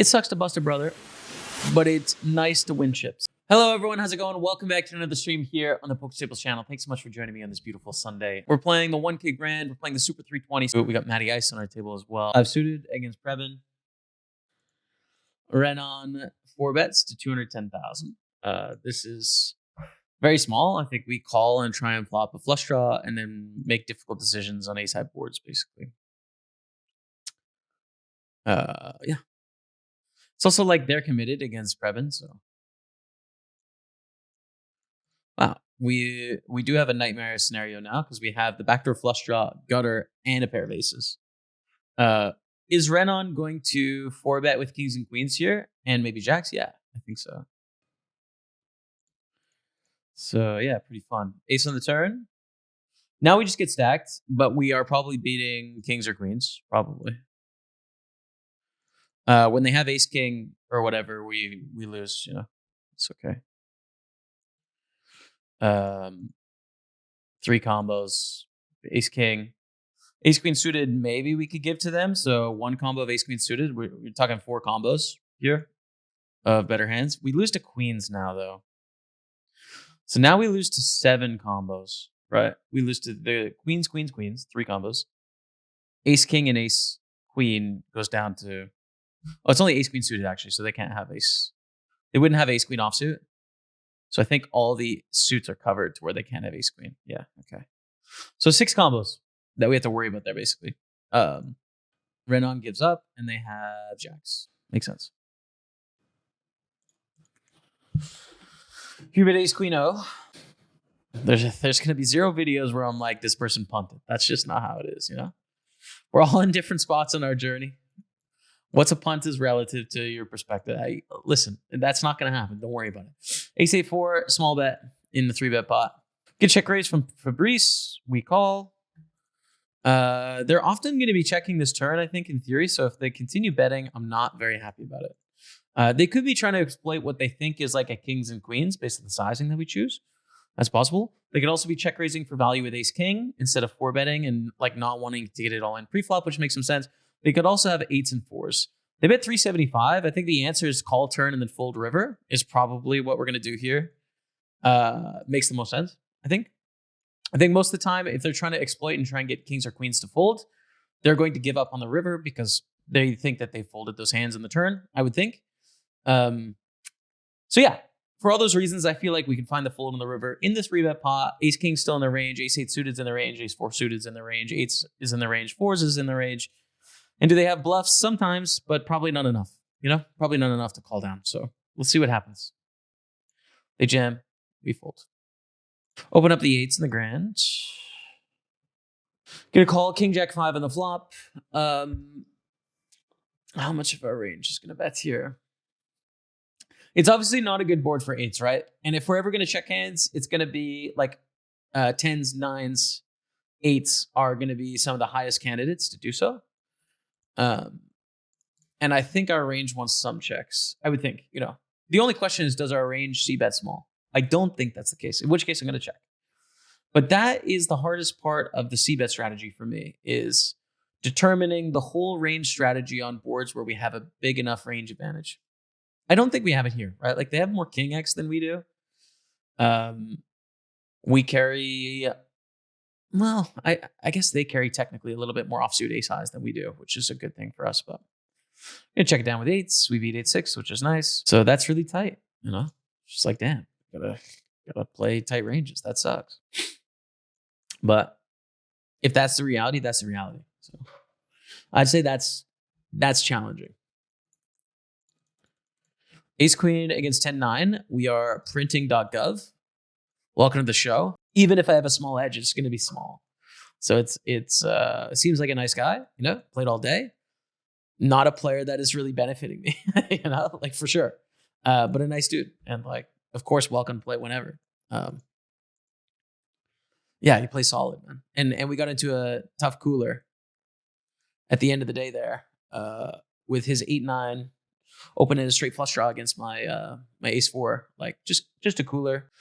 It sucks to bust a brother, but it's nice to win chips. Hello, everyone. How's it going? Welcome back to another stream here on the Pokerstaples channel. Thanks so much for joining me on this beautiful Sunday. We're playing the 1K Grand. We're playing the Super 320. We got Matty Ice on our table as well. I've suited against Previn. Ran on 4 bets to 210,000. This is very small. I think we call and try and flop a flush draw and then make difficult decisions on ace-high boards, basically. Yeah. It's also like they're committed against Previn, so. Wow. We do have a nightmare scenario now because we have the backdoor flush draw, gutter, and a pair of aces. Is Renan going to 4-bet with kings and queens here? And maybe jacks? Yeah, I think so. So, yeah, pretty fun. Ace on the turn. Now we just get stacked, but we are probably beating kings or queens, probably. When they have ace king or whatever, we lose, you know. It's okay. 3 combos. Ace king. Ace queen suited, maybe we could give to them. So 1 combo of ace queen suited. We're talking 4 combos here of better hands. We lose to queens now, though. So now we lose to 7 combos, right? We lose to the queens, 3 combos. Ace king and ace queen goes down to... Oh, it's only ace queen suited, actually, so they can't have ace. They wouldn't have ace queen offsuit. So I think all the suits are covered to where they can't have ace queen. Yeah, okay. So 6 combos that we have to worry about there, basically. Renan gives up, and they have jacks. Makes sense. Here, ace queen O. There's going to be 0 videos where I'm like, this person punted. That's just not how it is, you know? We're all in different spots on our journey. What's a punt is relative to your perspective. Listen, that's not going to happen. Don't worry about it. Ace 8-4, small bet in the 3-bet pot. Good check raise from Fabrice. We call. They're often going to be checking this turn, I think, in theory. So if they continue betting, I'm not very happy about it. They could be trying to exploit what they think is like a kings and queens based on the sizing that we choose. That's possible. They could also be check raising for value with ace king instead of 4-betting and like not wanting to get it all in pre-flop, which makes some sense. They could also have 8s and 4s. They bet 375. I think the answer is call turn and then fold river is probably what we're going to do here. Makes the most sense, I think. I think most of the time, if they're trying to exploit and try and get kings or queens to fold, they're going to give up on the river because they think that they folded those hands in the turn, I would think. So yeah, for all those reasons, I feel like we can find the fold on the river in this 3-bet pot. Ace king still in the range. Ace 8 suited is in the range. Ace 4 suited is in the range. 8s is in the range. 4s is in the range. And do they have bluffs? Sometimes, but probably not enough. You know, probably not enough to call down. So we'll see what happens. They jam. We fold. Open up the 8s in the grand. Gonna call king jack 5 on the flop. How much of our range is gonna bet here? It's obviously not a good board for 8s, right? And if we're ever gonna check hands, it's gonna be like 10s, 9s, 8s are gonna be some of the highest candidates to do so. And I think our range wants some checks. I would think, you know, the only question is, does our range c-bet small? I don't think that's the case, in which case I'm going to check. But that is the hardest part of the c-bet strategy for me, is determining the whole range strategy on boards where we have a big enough range advantage. I don't think we have it here, right? Like they have more king X than we do. We carry... Well, I guess they carry technically a little bit more offsuit ace highs than we do, which is a good thing for us. But I'm gonna check it down with 8s. We beat 8-6, which is nice. So that's really tight, you know. Just like, damn, gotta play tight ranges. That sucks. But if that's the reality, that's the reality. So I'd say that's challenging. Ace queen against 10-9. We are printing.gov. Welcome to the show. Even if I have a small edge, it's going to be small. So it seems like a nice guy, you know, played all day. Not a player that is really benefiting me, you know, like for sure. But a nice dude. And like, of course, welcome to play whenever. Yeah, he plays solid, man. And we got into a tough cooler at the end of the day there with his 8-9. Opening a straight flush draw against my my ace 4, like just a cooler.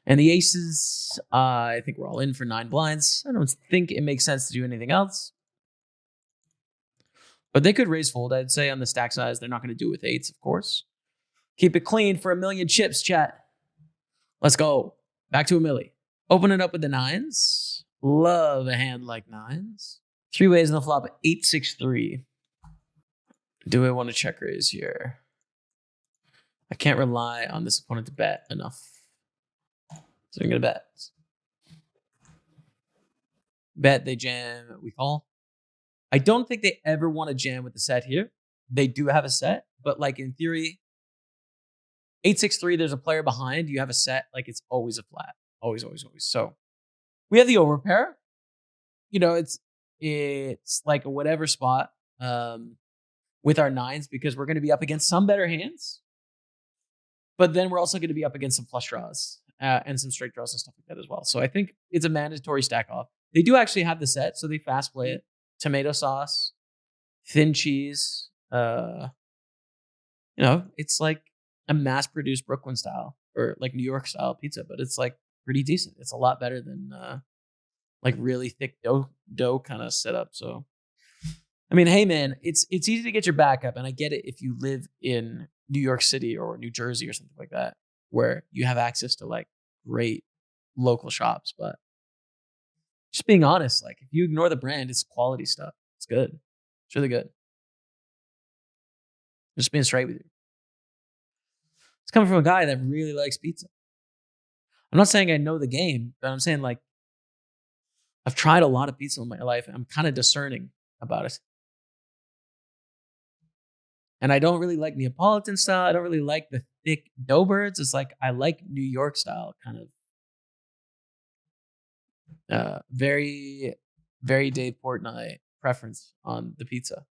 And the aces, I think we're all in for 9 blinds. I don't think it makes sense to do anything else. But they could raise fold, I'd say, on the stack size. They're not going to do it with eights, of course. Keep it clean for 1,000,000 chips, chat. Let's go. Back to a milli. Open it up with the nines. Love a hand like nines. 3 ways on the flop, 8-6-3. Do I want to check raise here? I can't rely on this opponent to bet enough. So I'm going to bet. Bet, they jam, we call. I don't think they ever want to jam with the set here. They do have a set, but like in theory, 8-6-3, there's a player behind. You have a set, like it's always a flat. Always, always, always. So we have the overpair. You know, it's like a whatever spot with our nines because we're going to be up against some better hands. But then we're also going to be up against some flush draws and some straight draws and stuff like that as well. So I think it's a mandatory stack off. They do actually have the set, so they fast play it. Tomato sauce, thin cheese. You know, it's like a mass-produced Brooklyn style or like New York style pizza, but it's like pretty decent. It's a lot better than like really thick dough kind of setup. So, I mean, hey man, it's easy to get your back up, and I get it if you live in New York City or New Jersey or something like that, where you have access to like great local shops. But just being honest, like if you ignore the brand, it's quality stuff. It's good. It's really good. Just being straight with you. It's coming from a guy that really likes pizza. I'm not saying I know the game, but I'm saying like I've tried a lot of pizza in my life. And I'm kind of discerning about it. And I don't really like Neapolitan style. I don't really like the thick dough birds. It's like I like New York style kind of very, very Dave Portnoy preference on the pizza.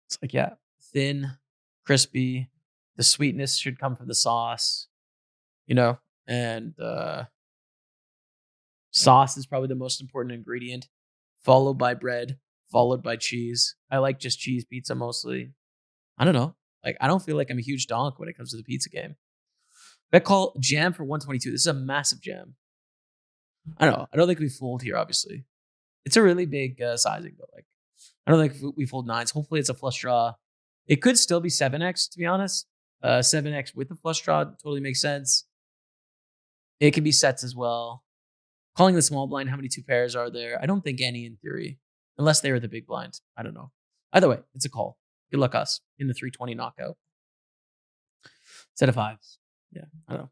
It's like, yeah, thin, crispy. The sweetness should come from the sauce, you know, and sauce is probably the most important ingredient, followed by bread, followed by cheese. I like just cheese pizza mostly. I don't know. Like, I don't feel like I'm a huge donk when it comes to the pizza game. Bet call jam for 122. This is a massive jam. I don't know. I don't think we fold here, obviously. It's a really big sizing, but like, I don't think we fold nines. Hopefully it's a flush draw. It could still be 7x, to be honest. 7x with the flush draw totally makes sense. It can be sets as well. Calling the small blind, how many two pairs are there? I don't think any in theory, unless they were the big blind. I don't know. Either way, it's a call. Good luck us in the 320 knockout. Set of fives. Yeah, I don't know.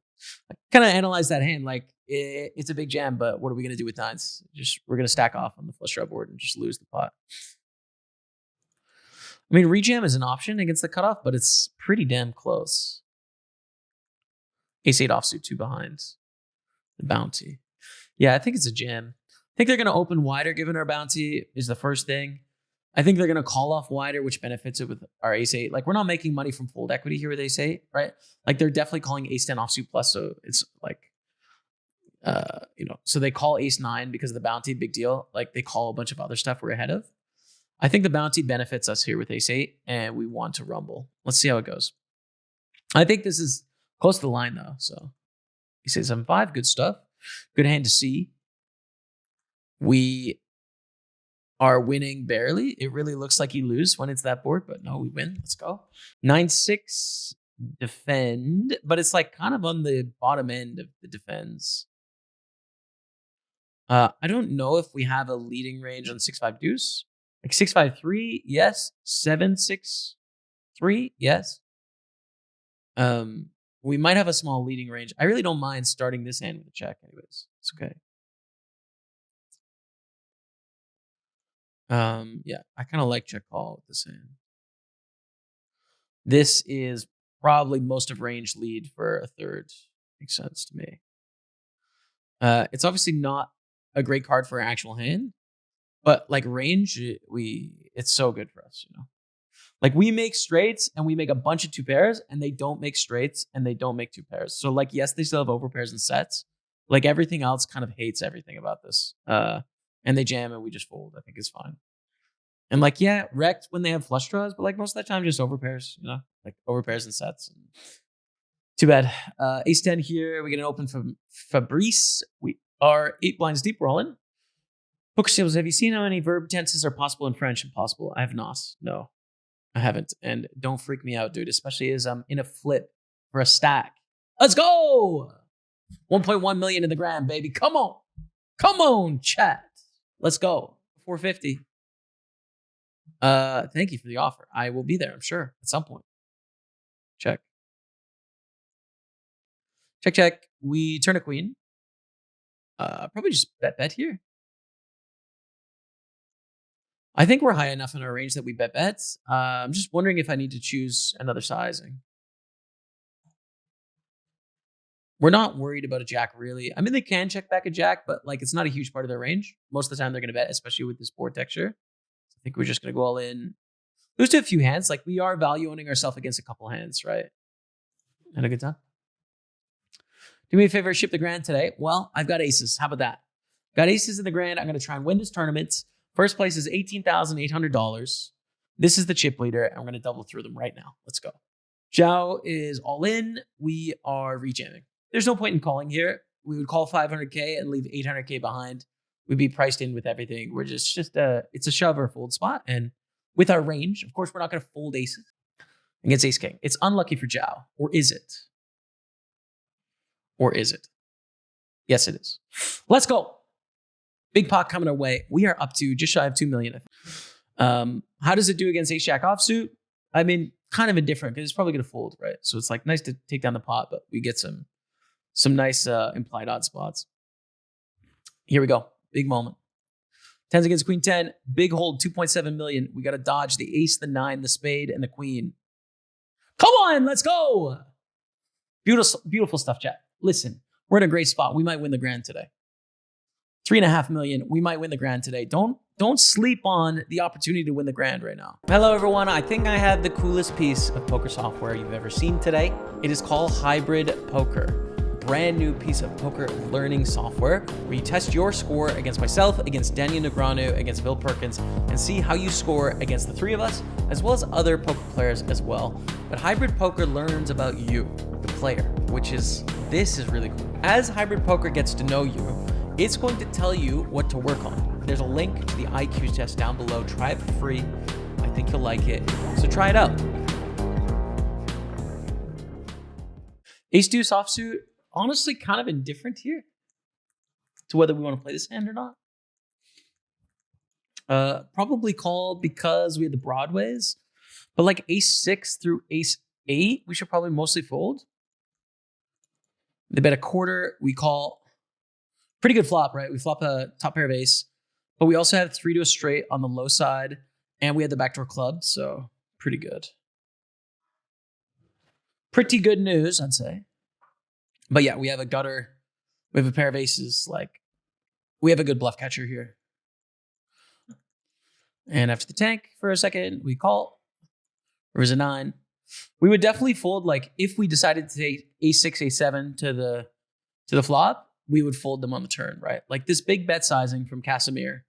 I kind of analyze that hand like it's a big jam, but what are we going to do with nines? We're going to stack off on the flush draw board and just lose the pot. I mean, rejam is an option against the cutoff, but it's pretty damn close. Ace-8 offsuit, 2 behind. The bounty. Yeah, I think it's a jam. I think they're going to open wider given our bounty is the first thing. I think they're going to call off wider, which benefits it with our ace-8. Like, we're not making money from fold equity here with ace-8, right? Like, they're definitely calling ace-10 offsuit plus, so it's like, you know, so they call ace-9 because of the bounty, big deal. Like, they call a bunch of other stuff we're ahead of. I think the bounty benefits us here with ace-8, and we want to rumble. Let's see how it goes. I think this is close to the line, though, so ace-8, 7-5, good stuff. Good hand to see. We are winning barely. It really looks like you lose when it's that board, but no, we win. Let's go. 9-6 defend, but it's like kind of on the bottom end of the defends. I don't know if we have a leading range on 6-5 deuce. Like 6-5-3, yes. 7-6-3, yes. We might have a small leading range. I really don't mind starting this hand with a check anyways. It's okay. Yeah, I kind of like check call with this hand. This is probably most of range lead for a third. Makes sense to me. It's obviously not a great card for an actual hand, but like range, it's so good for us, you know. Like we make straights and we make a bunch of two pairs, and they don't make straights and they don't make two pairs. So like, yes, they still have overpairs and sets. Like everything else kind of hates everything about this. And they jam and we just fold. I think is fine. And like, yeah, wrecked when they have flush draws, but like most of the time just overpairs, you know, like overpairs and sets. Too bad. Ace-10 here. We get an open from Fabrice. We are 8 blinds deep. We're all in. Pokerstaples, have you seen how many verb tenses are possible in French? Impossible. I have not. No, I haven't. And don't freak me out, dude, especially as I'm in a flip for a stack. Let's go. 1.1 million in the gram, baby. Come on. Come on, chat. Let's go. 450. Thank you for the offer. I will be there, I'm sure, at some point. Check. Check, check. We turn a queen. Probably just bet here. I think we're high enough in our range that we bet bets. I'm just wondering if I need to choose another sizing. We're not worried about a jack, really. I mean, they can check back a jack, but like it's not a huge part of their range. Most of the time they're going to bet, especially with this board texture. I think we're just going to go all in. Lose to a few hands. Like we are value owning ourselves against a couple hands, right? Had a good time. Do me a favor, ship the grand today. Well, I've got aces. How about that? Got aces in the grand. I'm going to try and win this tournament. First place is $18,800. This is the chip leader. And I'm going to double through them right now. Let's go. Zhao is all in. We are rejamming. There's no point in calling here. We would call 500K and leave 800K behind. We'd be priced in with everything. We're it's a shove or fold spot. And with our range, of course, we're not going to fold aces against ace king. It's unlucky for Zhao. Or is it? Or is it? Yes, it is. Let's go. Big pot coming our way. We are up to just shy of 2 million. How does it do against ace jack offsuit? I mean, kind of indifferent because it's probably going to fold, right? So it's like nice to take down the pot, but we get some nice implied odd spots. Here we go. Big moment. Tens against queen 10. Big hold, 2.7 million. We got to dodge the ace, the nine, the spade, and the queen. Come on, let's go. Beautiful, beautiful stuff, chat. Listen, we're in a great spot. We might win the grand today. 3.5 million. We might win the grand today. Don't sleep on the opportunity to win the grand right now. Hello everyone. I think I have the coolest piece of poker software you've ever seen today. It is called Hybrid Poker. Brand new piece of poker learning software where you test your score against myself, against Daniel Negreanu, against Bill Perkins, and see how you score against the three of us, as well as other poker players as well. But Hybrid Poker learns about you, the player, this is really cool. As Hybrid Poker gets to know you, it's going to tell you what to work on. There's a link to the IQ test down below. Try it for free. I think you'll like it. So try it out. Ace deuce offsuit. Honestly, kind of indifferent here to whether we want to play this hand or not. Probably call because we had the broadways, but like ace 6 through ace 8, we should probably mostly fold. They bet a quarter. We call. Pretty good flop, right? We flop a top pair of ace, but we also had 3 to a straight on the low side, and we had the backdoor club, so pretty good. Pretty good news, I'd say. But yeah, we have a gutter. We have a pair of aces. Like, we have a good bluff catcher here. And after the tank for a second, we call. There's a 9. We would definitely fold, like, if we decided to take a6, a7 to the flop, we would fold them on the turn, right? Like this big bet sizing from Casimir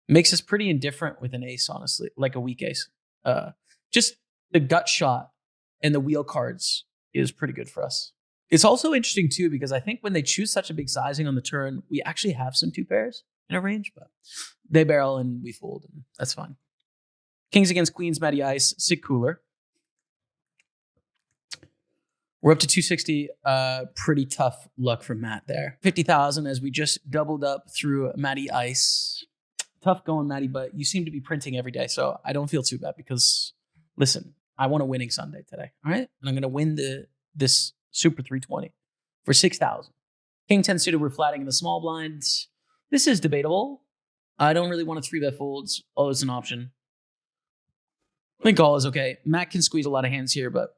makes us pretty indifferent with an ace, honestly, like a weak ace. Just the gut shot and the wheel cards is pretty good for us. It's also interesting too, because I think when they choose such a big sizing on the turn, we actually have some 2 pairs in our range, but they barrel and we fold, and that's fine. Kings against queens, Matty Ice, sick cooler. We're up to 260. Pretty tough luck for Matt there. 50,000 as we just doubled up through Matty Ice. Tough going, Matty, but you seem to be printing every day, so I don't feel too bad because, listen, I want a winning Sunday today, all right? And I'm going to win this Super 320 for 6,000. King 10 suited, we're flatting in the small blind. This is debatable. I don't really want to 3-bet folds, although it's an option. I think all is okay. Matt can squeeze a lot of hands here, but,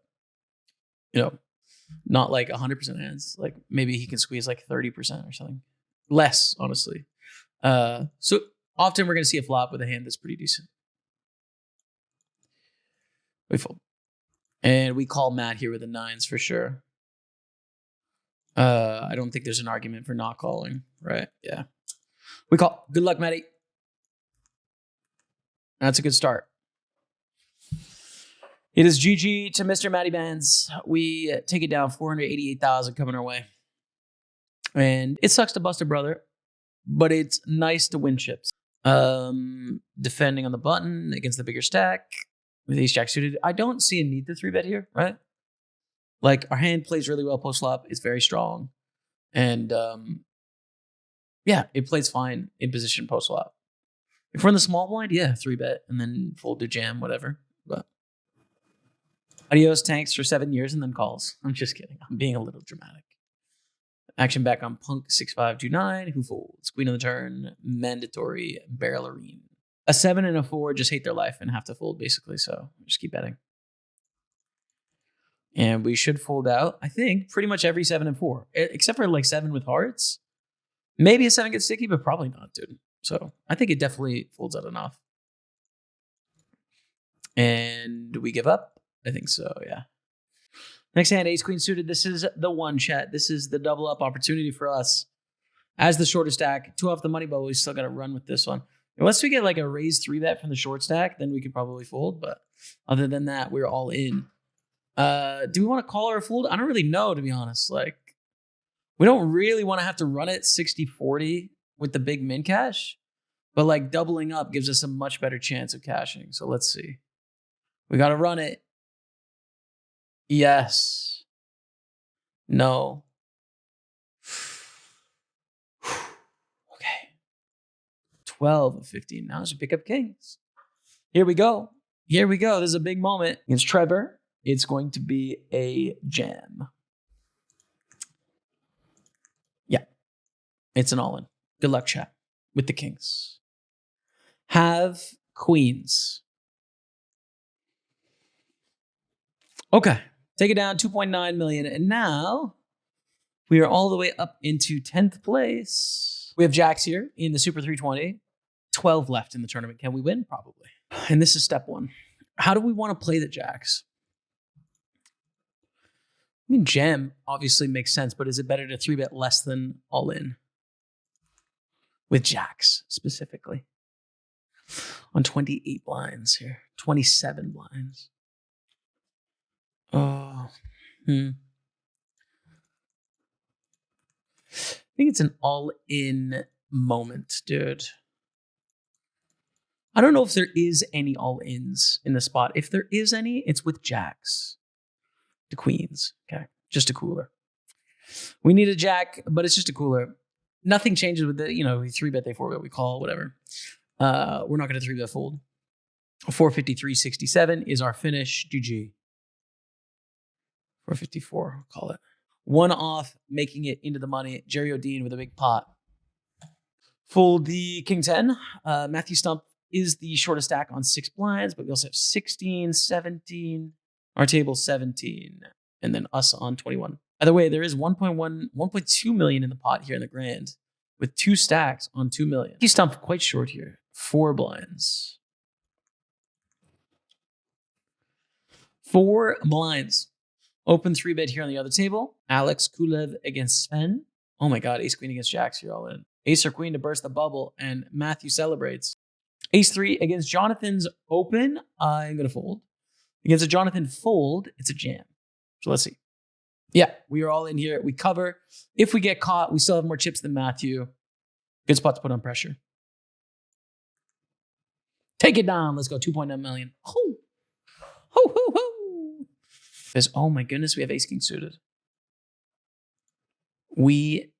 not like 100% hands. Like maybe he can squeeze like 30% or something. Less, honestly. So often we're going to see a flop with a hand that's pretty decent. We fold. And we call Matt here with the 9s for sure. I don't think there's an argument for not calling, right? Yeah. We call. Good luck, Matty. That's a good start. It is GG to Mr. Matty Bands. We take it down 488,000 coming our way. And it sucks to bust a brother. but it's nice to win chips. Defending on the button against the bigger stack with ace jack suited. I don't see a need to 3-bet here, right? Like, our hand plays really well post flop. It's very strong. And yeah, it plays fine in position post flop. If we're in the small blind, yeah, 3-bet and then fold to jam, whatever. But adios tanks for 7 years and then calls. I'm just kidding. I'm being a little dramatic. Action back on Punk 6529. Who folds? Queen on the turn. Mandatory barrelerine. A 7 and a 4 just hate their life and have to fold basically. So just keep betting. And we should fold out, I think, pretty much every 7 and 4, except for like 7 with hearts. Maybe a 7 gets sticky, but probably not, dude. So I think it definitely folds out enough. And do we give up? I think so, yeah. Next hand, ace queen suited. This is the one, chat. This is the double up opportunity for us. As the shorter stack, 2 off the money bubble, we still got to run with this one. Unless we get like a raised 3-bet from the short stack, then we could probably fold. But other than that, we're all in. Do we want to call or fold? I don't really know, to be honest. Like, we don't really want to have to run it 60-40 with the big min cash, but like doubling up gives us a much better chance of cashing. So let's see. We got to run it. Yes. No. Okay. 12 of 15. Now I should pick up kings. Here we go. Here we go. This is a big moment against Trevor. It's going to be a jam. Yeah. It's an all-in. Good luck, chat. With the kings. Have queens. Okay. Take it down, 2.9 million. And now we are all the way up into 10th place. We have jacks here in the Super 320. 12 left in the tournament. Can we win? Probably. And this is step 1. How do we want to play the jacks? I mean, jam obviously makes sense, but is it better to 3-bet less than all in? With jacks, specifically. On 28 blinds here. 27 blinds. Oh. I think it's an all-in moment, dude. I don't know if there is any all-ins in the spot. If there is any, it's with jacks. The queens. Okay. Just a cooler. We need a jack, but it's just a cooler. Nothing changes with the, we 3-bet, they 4-bet, we call, whatever. We're not going to 3-bet fold. 453.67 is our finish. GG. 454, call it. 1 off, making it into the money. Jerry O'Dean with a big pot. Fold the king 10. Matthew Stump is the shortest stack on 6 blinds, but we also have 16, 17. Our table 17, and then us on 21. By the way, there is 1.2 million in the pot here in the grand, with 2 stacks on 2 million. He stumped quite short here. 4 blinds. 4 blinds. Open 3-bet here on the other table. Alex Kulev against Sven. Oh my God, ace queen against jacks. You're all in. Ace or queen to burst the bubble, and Matthew celebrates. Ace 3 against Jonathan's open. I'm going to fold. Against a Jonathan fold, it's a jam. So let's see. Yeah, we are all in here. We cover. If we get caught, we still have more chips than Matthew. Good spot to put on pressure. Take it down. Let's go. 2.9 million. Ho, ho, ho, ho. Oh my goodness, we have ace king suited. We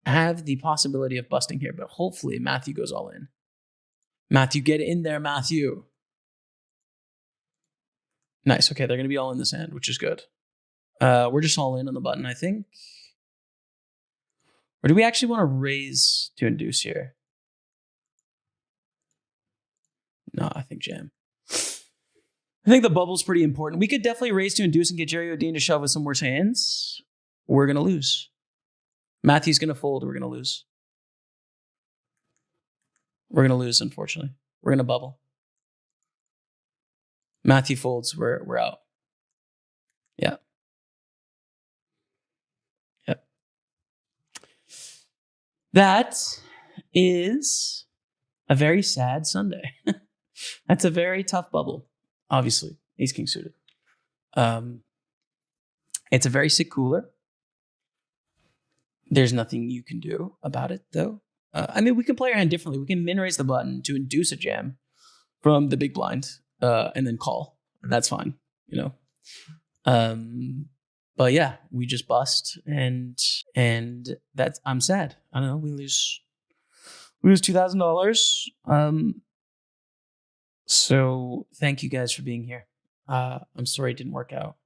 have the possibility of busting here, but hopefully Matthew goes all in. Matthew, get in there, Matthew. Nice. Okay, they're going to be all in this hand, which is good. We're just all in on the button, I think. Or do we actually want to raise to induce here? No, I think jam. I think the bubble's pretty important. We could definitely raise to induce and get Jerry O'Dean to shove with some worse hands. We're going to lose. Matthew's going to fold. We're going to lose. We're going to lose, unfortunately. We're going to bubble. Matthew folds. We're out. Yeah. Yep. That is a very sad Sunday. That's a very tough bubble. Obviously, ace king suited. It's a very sick cooler. There's nothing you can do about it, though. I mean, we can play our hand differently. We can min raise the button to induce a jam from the big blind, and then call. And that's fine, you know. But yeah, we just bust, and that's, I'm sad. I don't know. We lose $2,000. So thank you guys for being here. I'm sorry it didn't work out.